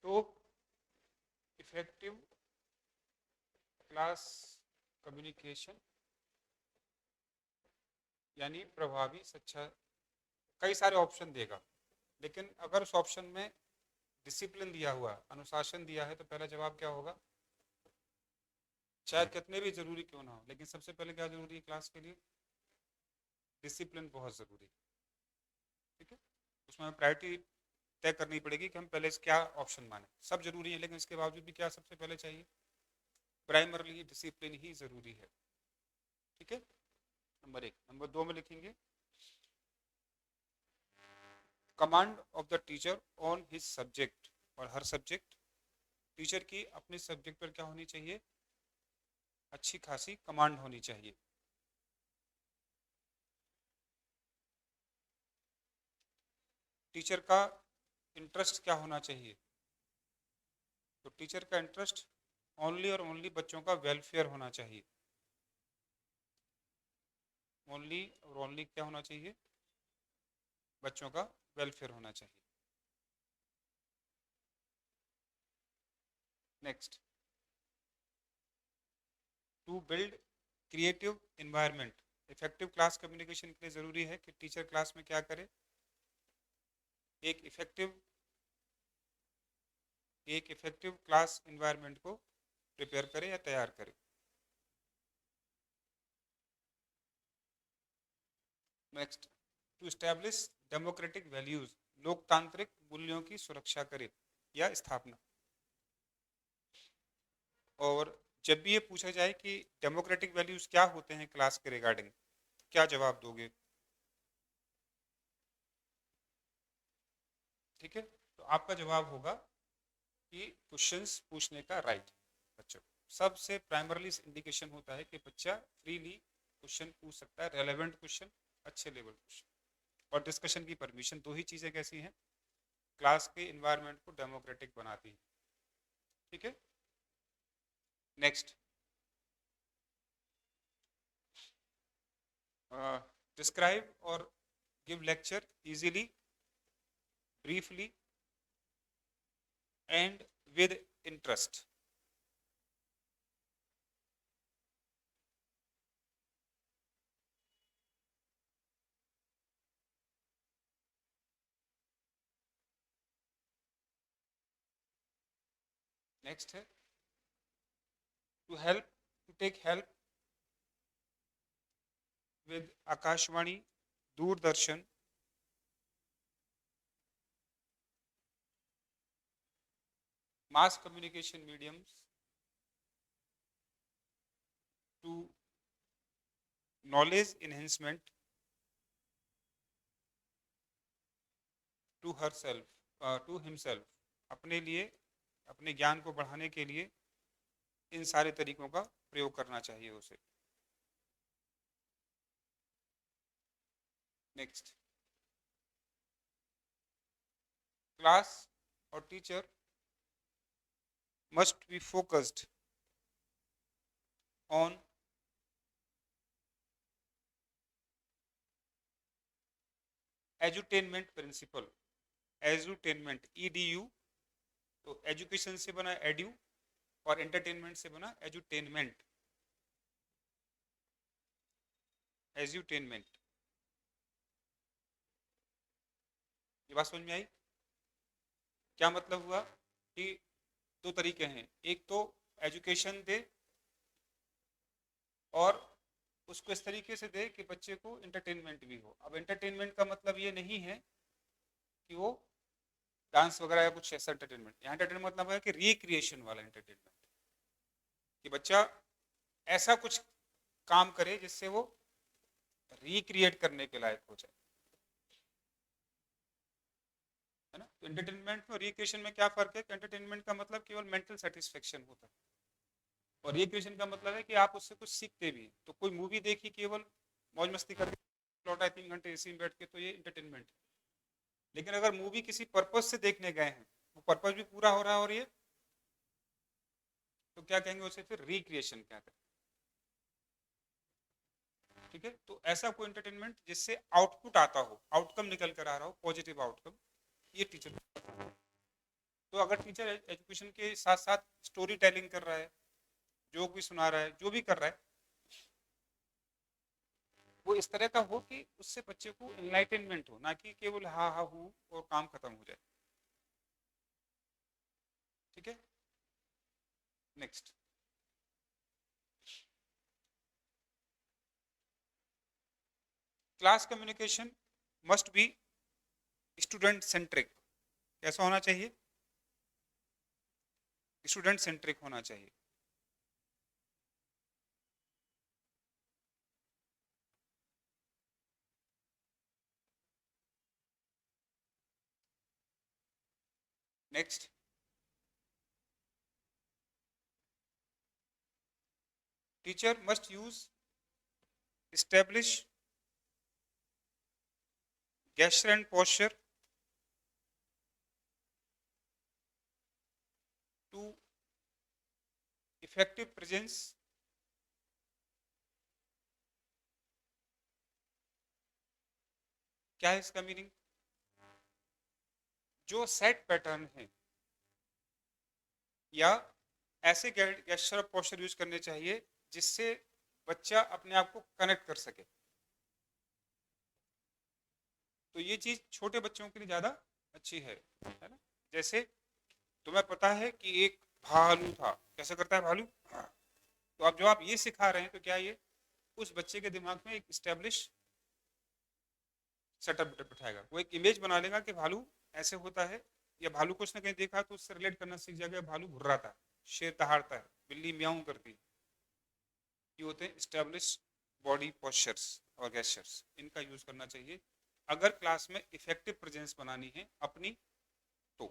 तो effective class communication यानी प्रभावी शिक्षा, कई सारे ऑप्शन देगा, लेकिन अगर उस ऑप्शन में डिसिप्लिन दिया हुआ, अनुशासन दिया है, तो पहला जवाब क्या होगा? चाहे कितने भी जरूरी क्यों ना हो, लेकिन सबसे पहले क्या जरूरी है क्लास के लिए? डिसिप्लिन बहुत जरूरी है। ठीक है, उसमें प्रायोरिटी तय करनी पड़ेगी कि हम पहले क्या ऑप्शन माने। सब जरूरी है, लेकिन इसके बावजूद भी क्या सबसे पहले चाहिए? प्राइमरली डिसिप्लिन ही जरूरी है। ठीक है, नंबर एक। नंबर दो में लिखेंगे command of the teacher on his subject और हर सब्जेक्ट। टीचर की अपने सब्जेक्ट पर क्या होनी चाहिए? अच्छी खासी कमांड होनी चाहिए। टीचर का इंटरेस्ट क्या होना चाहिए? तो टीचर का इंटरेस्ट ओनली और ओनली बच्चों का वेलफेयर होना चाहिए। ओनली और ओनली क्या होना चाहिए? बच्चों का वेलफेयर होना चाहिए। Next, to build creative environment. Effective class communication के लिए जरूरी है कि टीचर क्लास में क्या करे? एक इफेक्टिव क्लास इन्वायरमेंट को प्रिपेयर करे या तैयार करे। Next, to establish democratic values. लोकतांत्रिक मूल्यों की सुरक्षा करे या स्थापना। और जब भी ये पूछा जाए कि डेमोक्रेटिक वैल्यूज क्या होते हैं क्लास के रिगार्डिंग, क्या जवाब दोगे? ठीक है, तो आपका जवाब होगा कि क्वेश्चंस पूछने का राइट। बच्चों, सबसे प्राइमरली इंडिकेशन होता है कि बच्चा फ्रीली क्वेश्चन पूछ सकता है, रेलेवेंट क्वेश्चन, अच्छे लेवल क्वेश्चन। और डिस्कशन की परमिशन, दो ही चीजें कैसी हैं? क्लास के इन्वायरमेंट को डेमोक्रेटिक बनाती है। ठीक है, नेक्स्ट, डिस्क्राइब और give lecture easily, briefly and with interest. Next है to take help with Akashvani, Doordarshan, mass communication mediums to knowledge enhancement to herself, to himself, अपने लिए, अपने ज्ञान को बढ़ाने के लिए इन सारे तरीकों का प्रयोग करना चाहिए उसे। नेक्स्ट, क्लास और teacher must be focused on edutainment principle। Edutainment, EDU, तो एजुकेशन से बना एड्यू और एंटरटेनमेंट से बना एजुटेनमेंट। एजुटेनमेंट, ये बात समझ में आई? क्या मतलब हुआ कि दो तरीके हैं, एक तो एजुकेशन दे और उसको इस तरीके से दे कि बच्चे को एंटरटेनमेंट भी हो। अब एंटरटेनमेंट का मतलब ये नहीं है कि वो डांस वगैरह या कुछ ऐसा एंटरटेनमेंट, यहाँ एंटरटेनमेंट मतलब है कि रिक्रिएशन वाला एंटरटेनमेंट, कि बच्चा ऐसा कुछ काम करे जिससे वो रिक्रिएट करने के लायक हो जाए, है ना। तो एंटरटेनमेंट में रिक्रिएशन में क्या फर्क है? कि एंटरटेनमेंट का मतलब केवल मेंटल सेटिस्फेक्शन होता है, और रिक्रिएशन का मतलब है कि आप उससे कुछ सीखते भी। तो कोई मूवी देखी केवल मौज मस्ती करके लौटा 3 घंटे एसी में बैठ के, तो ये एंटरटेनमेंट है। लेकिन अगर मूवी किसी पर्पज से देखने गए हैं, वो पर्पज भी पूरा हो रहा है, और ये तो क्या कहेंगे उसे? फिर रिक्रिएशन क्या करें। ठीक है, तो ऐसा कोई एंटरटेनमेंट जिससे आउटपुट आता हो, आउटकम निकल कर आ रहा हो, पॉजिटिव आउटकम, ये टीचर। तो अगर टीचर एजुकेशन के साथ साथ स्टोरी टेलिंग कर रहा है, जोक भी सुना रहा है, जो भी कर रहा है, वो इस तरह का हो कि उससे बच्चे को एनलाइटनमेंट हो, ना कि केवल हा हा हूँ और काम खत्म हो जाए। ठीक है, next. Class communication must be student centric. कैसा होना चाहिए? स्टूडेंट सेंट्रिक होना चाहिए। Next, teacher must use establish gesture and posture to effective presence। क्या है इसका मीनिंग? जो सेट पैटर्न है या ऐसे गेस्चर और पोस्चर यूज करने चाहिए जिससे बच्चा अपने आप को कनेक्ट कर सके। तो ये चीज छोटे बच्चों के लिए ज्यादा अच्छी है ना। जैसे तुम्हें पता है कि एक भालू था, कैसे करता है भालू, तो अब जो आप ये सिखा रहे हैं तो क्या ये उस बच्चे के दिमाग में एक स्टेब्लिश सेटअप बिठाएगा, वो एक इमेज बना लेगा कि भालू ऐसे होता है, या भालू को उसने कहीं देखा तो उससे रिलेट करना सीख जाएगा। भालू घुर्राता है, शेर दहाड़ता है, बिल्ली म्याऊं करती है। ये होते हैं स्टेब्लिश बॉडी पोस्चर्स और गेस्चर्स, इनका यूज करना चाहिए अगर क्लास में इफेक्टिव प्रेजेंस बनानी है अपनी तो।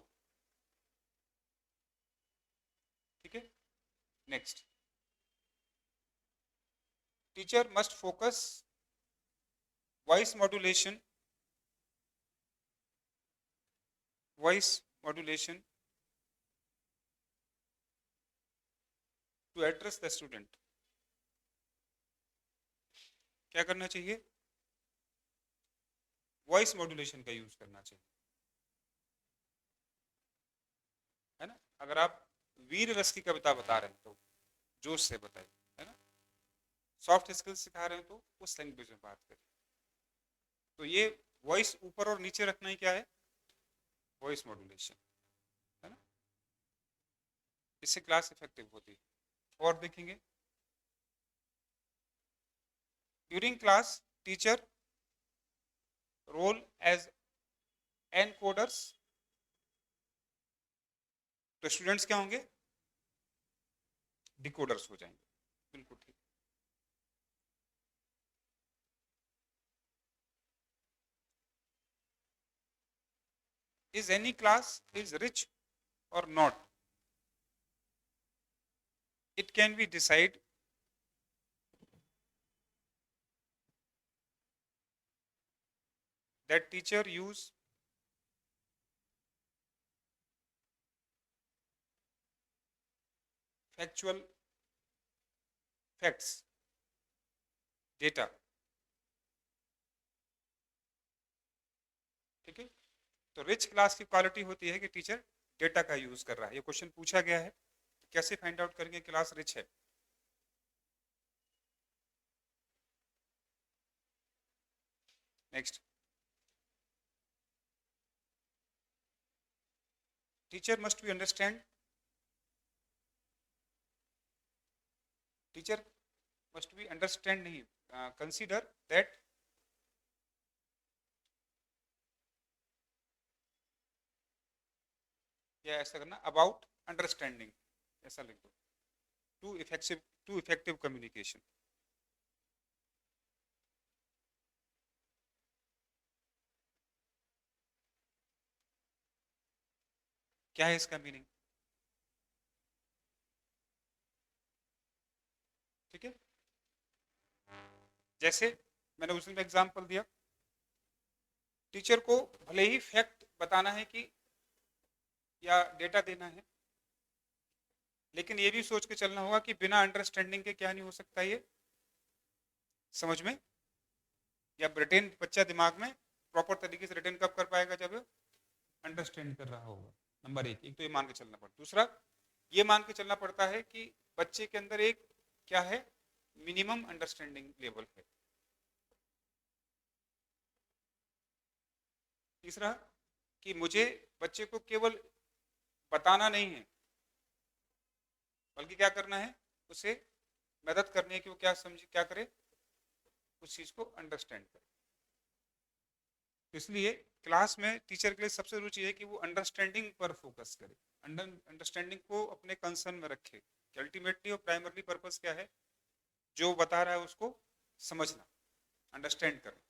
ठीक है, next, teacher must focus voice modulation, voice modulation to address the student. क्या करना चाहिए? वॉइस मॉड्यूलेशन का यूज करना चाहिए, है ना। अगर आप वीर रस की कविता बता रहे हैं तो जोश से बताइए, है ना। सॉफ्ट स्किल्स सिखा रहे हैं तो उस लैंग्वेज में बात करें। तो ये वॉइस ऊपर और नीचे रखना ही क्या है? वॉइस मॉड्यूलेशन, है ना। इससे क्लास इफेक्टिव होती है। और देखेंगे during class teacher role as encoders, तो स्टूडेंट्स क्या होंगे? डिकोडर्स हो जाएंगे। बिल्कुल ठीक। Is any class is rich और not, it can be decide that teacher use factual facts data। ठीक है, तो रिच क्लास की क्वालिटी होती है कि टीचर डेटा का यूज कर रहा है। ये क्वेश्चन पूछा गया है, कैसे फाइंड आउट करेंगे क्लास रिच है? Next, teacher must be understand, teacher must be understand नहीं, कंसीडर दैट या ऐसा करना अबाउट अंडरस्टैंडिंग, ऐसा लिख दो, टू इफेक्टिव कम्युनिकेशन। क्या है इसका मीनिंग? ठीक है, जैसे मैंने उस दिन एग्जांपल दिया, टीचर को भले ही फैक्ट बताना है कि या डेटा देना है, लेकिन ये भी सोच के चलना होगा कि बिना अंडरस्टैंडिंग के क्या नहीं हो सकता ये समझ में, या रिटेन बच्चा दिमाग में प्रॉपर तरीके से रिटेन कब कर पाएगा? जब अंडरस्टैंड कर रहा होगा, नंबर एक तो ये मान के चलना पड़ता। दूसरा ये मान के चलना पड़ता है कि बच्चे के अंदर एक क्या है, मिनिमम अंडरस्टैंडिंग लेवल है। तीसरा कि मुझे बच्चे को केवल बताना नहीं है, बल्कि क्या करना है, उसे मदद करनी है कि वो क्या समझे, क्या करे, उस चीज को अंडरस्टैंड करे। इसलिए क्लास में टीचर के लिए सबसे जरूरी चीज है कि वो अंडरस्टैंडिंग पर फोकस करे, अंडरस्टैंडिंग को अपने कंसर्न में रखे कि अल्टीमेटली और प्राइमरली पर्पस क्या है, जो बता रहा है उसको समझना, अंडरस्टैंड करना।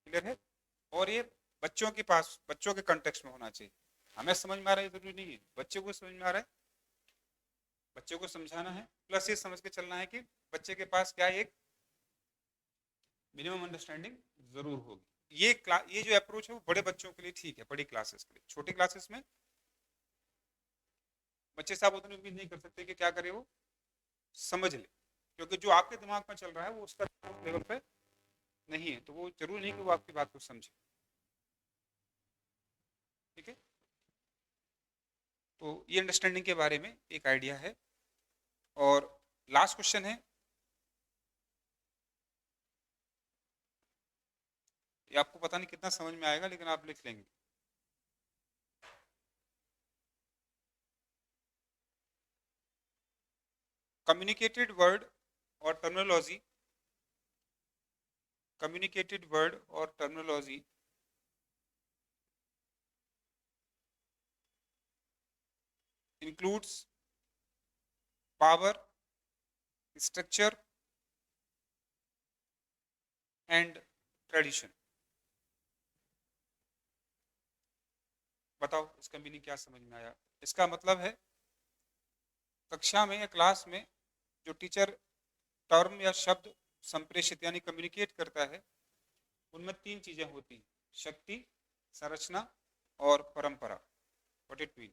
क्लियर है? और ये बच्चों के पास, बच्चों के कंटेक्स्ट में होना चाहिए। हमें समझ में आ रहा है जरूरी नहीं है, बच्चे को समझ में आ रहा है, बच्चे को समझाना है, प्लस ये समझ के चलना है कि बच्चे के पास क्या एक मिनिमम अंडरस्टैंडिंग जरूर होगी। ये जो अप्रोच है वो बड़े बच्चों के लिए ठीक है, बड़ी क्लासेस के लिए। छोटी क्लासेस में बच्चे साहब उतनी उम्मीद नहीं कर सकते कि क्या करे वो समझ ले, क्योंकि जो आपके दिमाग में चल रहा है वो उसका लेवल पे नहीं है, तो वो जरूर नहीं कि वो आपकी बात को समझे। ठीक है, तो ये अंडरस्टैंडिंग के बारे में एक आइडिया है। और लास्ट क्वेश्चन है, ये आपको पता नहीं कितना समझ में आएगा, लेकिन आप लिख लेंगे। कम्युनिकेटेड वर्ड और टर्मिनोलॉजी, कम्युनिकेटेड वर्ड और terminology includes power, structure and tradition। बताओ इसका मीनिंग क्या समझ में आया? इसका मतलब है कक्षा में या क्लास में जो टीचर टर्म या शब्द संप्रेषित यानी कम्युनिकेट करता है, उनमें तीन चीजें होती हैं, शक्ति, संरचना और परंपरा। What it mean?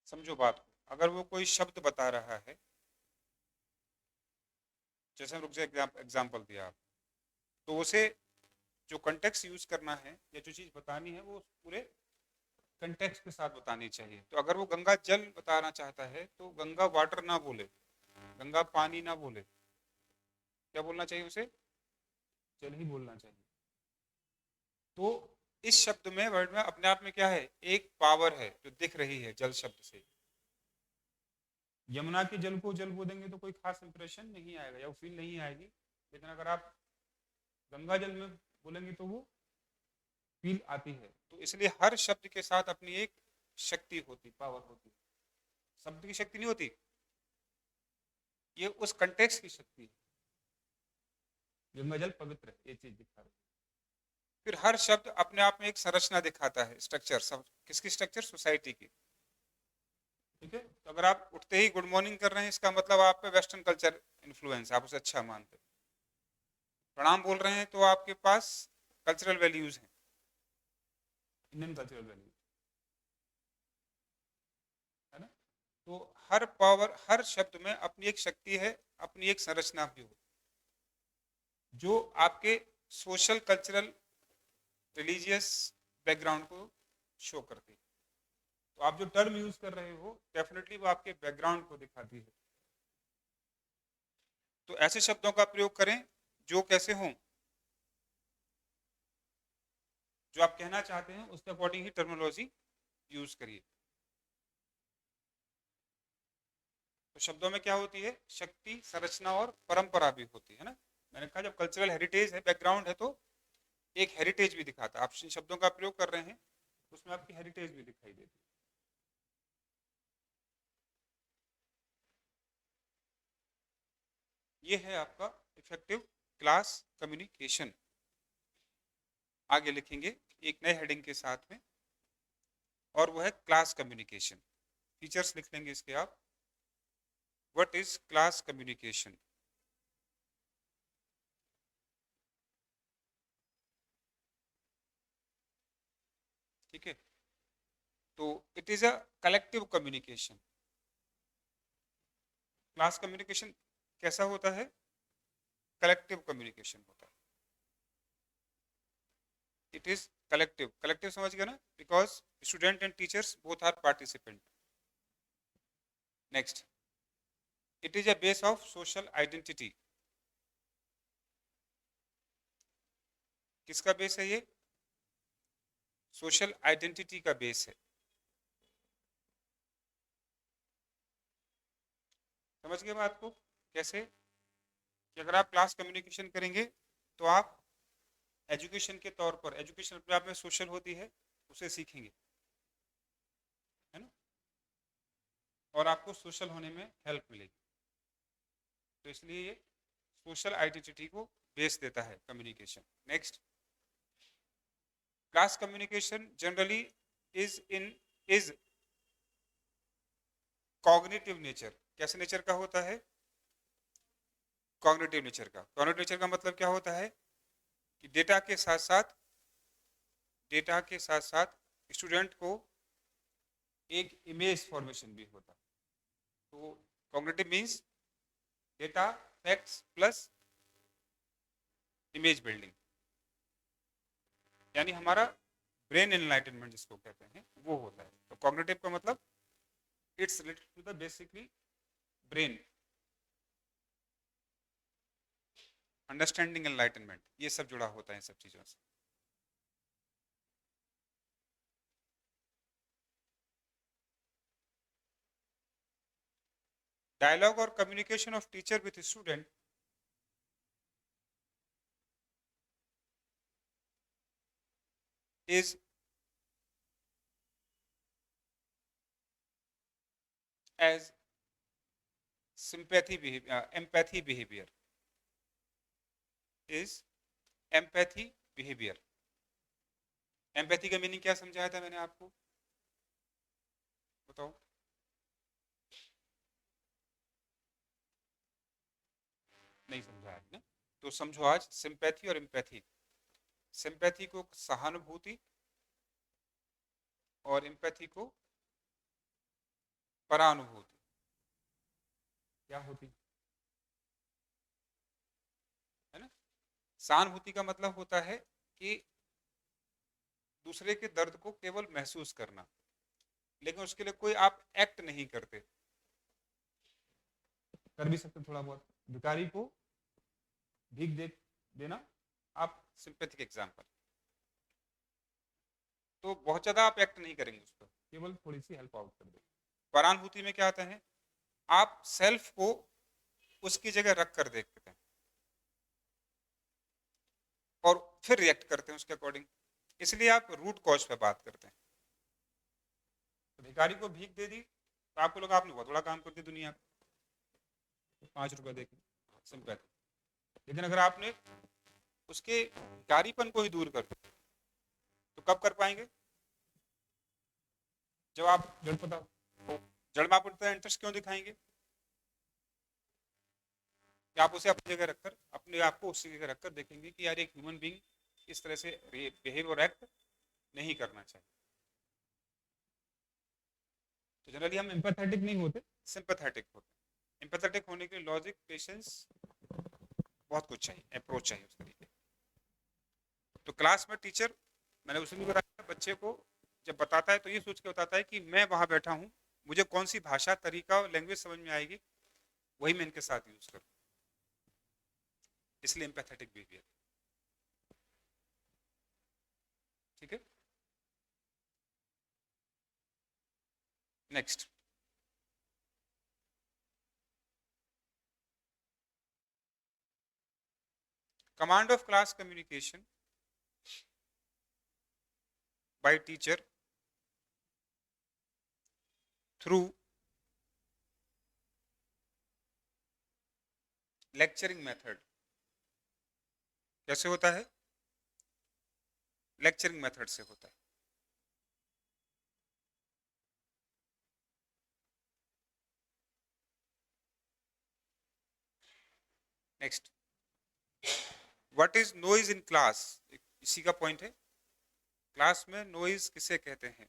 समझो बात को, अगर वो कोई शब्द बता रहा है, जैसे रुक जाए एग्जाम्पल दिया आप, तो उसे जो कंटेक्स्ट यूज करना है या जो चीज बतानी है वो पूरे कंटेक्स्ट के साथ बतानी चाहिए। तो अगर वो गंगा जल बताना चाहता है तो गंगा वाटर ना बोले, गंगा पानी ना बोले, क्या बोलना चाहिए उसे? जल ही बोलना चाहिए। तो इस शब्द में, वर्ड में अपने आप में क्या है, एक पावर है जो दिख रही है जल शब्द से। यमुना के जल को जल बोलेंगे तो कोई खास इंप्रेशन नहीं आएगा या वो फील नहीं आएगी, लेकिन अगर आप गंगा जल में बोलेंगे तो वो फील आती है। तो इसलिए हर शब्द के साथ अपनी एक शक्ति होती, पावर होती। शब्द की शक्ति नहीं होती, ये उस कंटेक्स्ट की शक्ति है। गंगा जल पवित्र है, ये चीज दिखा रही है। फिर हर शब्द अपने आप में एक संरचना दिखाता है, स्ट्रक्चर। सब किसकी स्ट्रक्चर? सोसाइटी की। ठीक है, तो अगर आप उठते ही गुड मॉर्निंग कर रहे हैं, इसका मतलब आप पे वेस्टर्न कल्चर इन्फ्लुएंस, आप उसे अच्छा मानते हैं। प्रणाम बोल रहे हैं तो आपके पास कल्चरल वैल्यूज हैं, इंडियन कल्चरल वैल्यूज, है ना? तो हर पावर, हर शब्द में अपनी एक शक्ति है, अपनी एक संरचना भी हो, जो आपके सोशल, कल्चरल, रिलीजियस बैकग्राउंड को शो करती है। तो आप जो टर्म यूज कर रहे हो, डेफिनेटली वो आपके बैकग्राउंड को दिखाती है। तो ऐसे शब्दों का प्रयोग करें जो कैसे हों, जो आप कहना चाहते हैं उसके अकॉर्डिंग ही टर्मिनोलॉजी यूज करिए। तो शब्दों में क्या होती है? शक्ति, संरचना और परंपरा भी होती है ना। मैंने कहा जब कल्चरल हेरिटेज है, बैकग्राउंड है, तो एक हेरिटेज भी दिखाता है। आप जिन शब्दों का प्रयोग कर रहे हैं उसमें आपकी हेरिटेज भी दिखाई देती है। ये है आपका इफेक्टिव क्लास कम्युनिकेशन। आगे लिखेंगे एक नए हेडिंग के साथ में, और वो है क्लास कम्युनिकेशन। फीचर्स लिख लेंगे इसके आप। What is class communication? ठीक है, तो it is a collective communication. Class communication कैसा होता है? कलेक्टिव कम्युनिकेशन होता है। इट इज कलेक्टिव, कलेक्टिव समझ गया ना, because student and teachers both are participant. Next, it is a base of social identity. किसका बेस है ये? सोशल आइडेंटिटी का बेस है। समझ गए बात को? कैसे कि अगर आप क्लास कम्युनिकेशन करेंगे तो आप एजुकेशन के तौर पर, एजुकेशन अपने आप में सोशल होती है, उसे सीखेंगे, है ना, और आपको सोशल होने में हेल्प मिलेगी। तो इसलिए ये सोशल आइडेंटिटी को बेस देता है communication. Next, class communication generally is cognitive nature. कैसे नेचर का होता है? कॉग्निटिव नेचर का। कॉग्निटिव नेचर का मतलब क्या होता है कि डेटा के साथ साथ स्टूडेंट को एक इमेज फॉर्मेशन भी होता है। तो cognitive means data, facts plus image building, यानी हमारा ब्रेन एनलाइटनमेंट जिसको कहते हैं वो होता है। तो कॉग्निटिव का मतलब it's related to the basically brain, understanding, enlightenment, ये सब जुड़ा होता है इन सब चीजों से। डायलॉग और communication of teacher with student is as sympathy behavior, empathy behavior is empathy behavior। Empathy का मीनिंग क्या समझाया था मैंने आपको, बताओ? नहीं समझाया ना, तो समझो आज सिंपैथी और एम्पैथी। सिंपैथी को सहानुभूति और एम्पैथी को परानुभूति क्या होती है ना। सहानुभूति का मतलब होता है कि दूसरे के दर्द को केवल महसूस करना, लेकिन उसके लिए कोई आप एक्ट नहीं करते। कर भी सकते थोड़ा बहुत, भिखारी को भीख दे देना, आप सिंपैथिक एग्जाम्पल। तो बहुत ज्यादा आप एक्ट नहीं करेंगे उस पर, केवल थोड़ी सी हेल्प आउट कर देंगे। परानुभूति में क्या आता है? आप सेल्फ को उसकी जगह रख कर देखते हैं और फिर रिएक्ट करते हैं उसके अकॉर्डिंग। इसलिए आप रूट कॉज पे बात करते हैं। तो भिखारी को भीख दे दी तो आपको लगा आपने बहुत बड़ा काम कर दिया दुनिया को, 5 रुपए देके, सिंपैथी। लेकिन अगर आपने उसके भिखारीपन को ही दूर कर दिया तो कब कर पाएंगे? जब आप जड़ पता जड़ में आप इंटरेस्ट क्यों दिखाएंगे? कि आप उसे अपनी जगह रखकर, अपने आप को उसी जगह रखकर देखेंगे कि यार एक ह्यूमन बीइंग इस तरह से बिहेव और एक्ट नहीं करना चाहिए। तो जनरली हम एम्पैथेटिक नहीं होते, सिंपैथेटिक होते। एम्पैथेटिक होने के लिए लॉजिक, पेशेंस, बहुत कुछ चाहिए, अप्रोच चाहिए उस तरीके। तो क्लास में टीचर, मैंने उसने भी बताया, बच्चे को जब बताता है तो ये सोच के बताता है कि मैं वहां बैठा हूँ, मुझे कौन सी भाषा, तरीका और लैंग्वेज समझ में आएगी, वही मैं इनके साथ यूज करूँ। इसलिए एम्पैथेटिक बिहेवियर। ठीक है, next. Command of class communication by teacher through lecturing method। कैसे होता है? लेक्चरिंग मेथड से होता है। Next, what is noise in class? इसी का पॉइंट है। क्लास में नॉइज किसे कहते हैं?